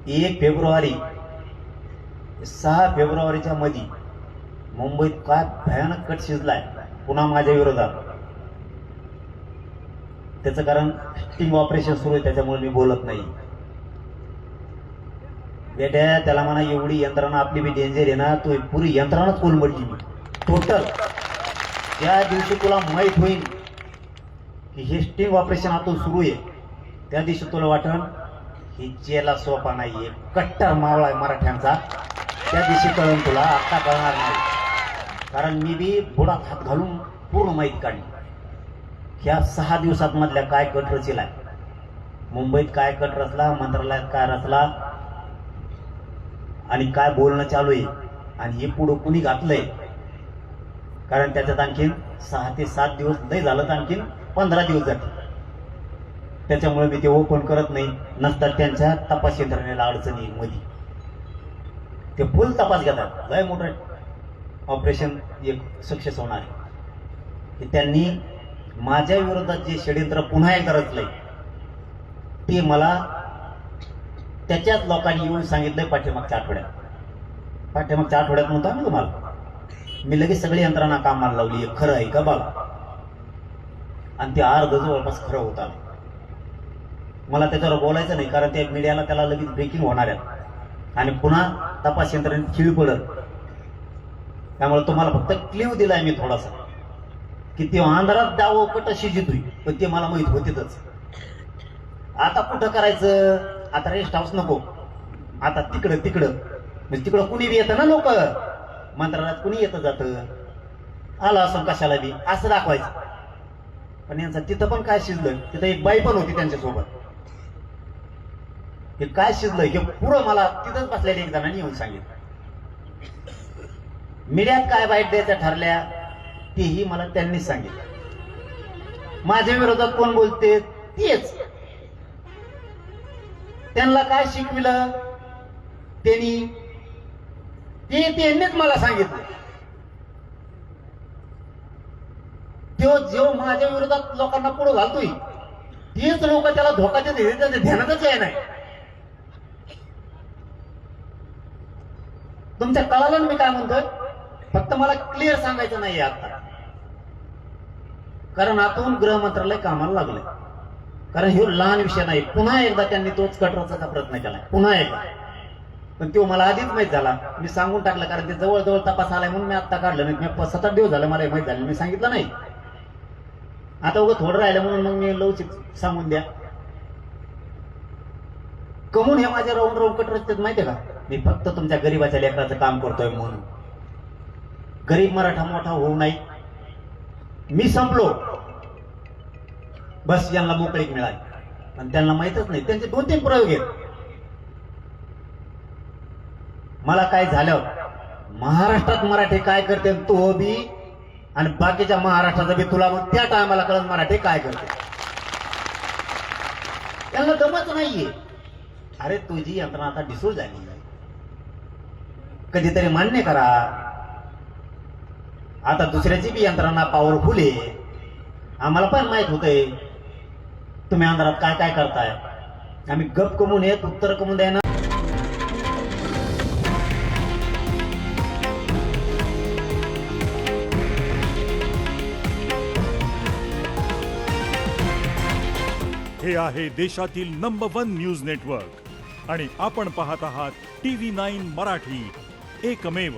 1 February 6 फेब्रुवारीच्या मध्ये मुंबईत काय भयानक कट शिजलाय पुन्हा माझ्या विरोधात. त्याचं कारण स्टिंग ऑपरेशन सुरू आहे, त्याच्यामुळे मी बोलत नाही. बेट्या त्याला म्हणा एवढी यंत्रणा आपली बी डेंजर आहे ना, तू पुरी यंत्रणाच कोलमडली मी टोटल. त्या दिवशी तुला माहीत होईल की हे स्टिंग ऑपरेशन आतून सुरू आहे, त्या दिवशी तुला वाटण ही चेला सोपा नाहीये, कट्टर मावळा आहे मराठ्यांचा. त्या दिवशी कळून तुला, आत्ता कळणार नाही. कारण मी बी बुडात हात घालून पूर्ण माहीत काढली. ह्या 6 दिवसात मधल्या काय कट रचलाय, मुंबईत काय कट रचला, मंत्रालयात काय रचला आणि काय बोलणं चालू आहे आणि हे पुढं कुणी घातलंय. कारण त्याच्यात आणखीन 6 ते 7 दिवस नाही झालं तर आणखीन 15 दिवस जातील. त्याच्यामुळे मी ते ओपन करत नाही. नंतर त्यांच्या तपास यंत्रणेला अडचणी मध्ये ते फुल तपास घेतात. लय मोठं ऑपरेशन एक सक्सेस होणार आहे की त्यांनी माझ्या विरोधात जे षडयंत्र पुन्हा एकदा रचलंय ते मला त्याच्याच लोकांनी येऊन सांगितलंय पाठीमागच्या आठवड्यात म्हणतो आम्ही तुम्हाला. मी लगेच सगळी यंत्रणा कामाला लावली. खरं आहे का बघा. आणि ते अर्ध जवळपास खरं होत आलं. मला त्याच्यावर बोलायचं नाही कारण त्या मीडियाला त्याला लगेच ब्रेकिंग होणार आहे आणि पुन्हा तपास यंत्रणेत खीळ पडत. त्यामुळे तुम्हाला फक्त क्ल्यू दिलाय मी थोडासा की ते अंधारात द्यावं कट शिजित होईल, पण ते मला माहित होतेच. आता कुठं करायचं, आता रेस्ट हाऊस नको, आता तिकडं म्हणजे तिकडं कुणी बी येतं ना, लोक मंत्रालयात कुणी येतं जातं, आलं असं कशाला बी असं दाखवायचं. पण यांचं तिथं पण काय शिजलं, तिथं एक बाई पण होती त्यांच्यासोबत. हे काय शिजलं हे पुरं मला तिथंच बसलेल्या एक जणांनी येऊन सांगितलं. मीडियात काय वाईट द्यायच्या ठरल्या तेही मला त्यांनीच सांगितलं. माझ्या विरोधात कोण बोलते तेच. त्यांना काय शिकविलं त्यांनीच मला सांगितलं. जो माझ्या विरोधात लोकांना पुढे घालतोय तेच लोक त्याला धोका देते, त्याच्या ध्यानातच आहे नाही. तुमच्या कळालं मी काय म्हणतोय, फक्त मला क्लिअर सांगायचं नाही आता. कारण आतून गृह मंत्रालय कामाला लागलंय. कारण हे लहान विषय नाही. पुन्हा एकदा त्यांनी तोच कट रचायचा प्रयत्न केलाय, पुन्हा एकदा. पण तो मला आधीच माहित झाला, मी सांगून टाकलं. कारण ते जवळ तपास आलाय म्हणून मी आता काढलं नाही. मी 7-8 दिवस झाले मला माहित झालं, मी सांगितलं नाही. आता उगं थोडं राहिलं म्हणून मग मी लवचिक सांगून द्या. कमून हे माझ्या राऊंड कट रचतात माहितीये का, मी फक्त तुमच्या गरीबाच्या लेकराचं काम करतोय म्हणून. गरीब मराठा मोठा होऊ नाही, मी संपलो बस. यांना मोकळीक मिळाली आणि त्यांना माहितच नाही. त्यांचे 2-3 पुरावे घेत. मला काय झालं, महाराष्ट्रात मराठी काय करते तो बी आणि बाकीच्या महाराष्ट्राचा बी तुला मग त्या टायमाला कळत मराठी काय करते. त्यांना दमच नाहीये. अरे तुझी यंत्रणा आता ढिसूळ झाली, कधीतरी मान्य करा. आता दुसऱ्याची बी यंत्रणा पॉवरफुल आहे. आम्हाला पण माहित होतंय तुम्ही अंधारात काय काय करताय. आम्ही गप कमवून येत उत्तर कमवून द्यायना. हे आहे देशातील नंबर 1 न्यूज नेटवर्क आणि आपण पाहत आहात TV9 मराठी, एकमेव.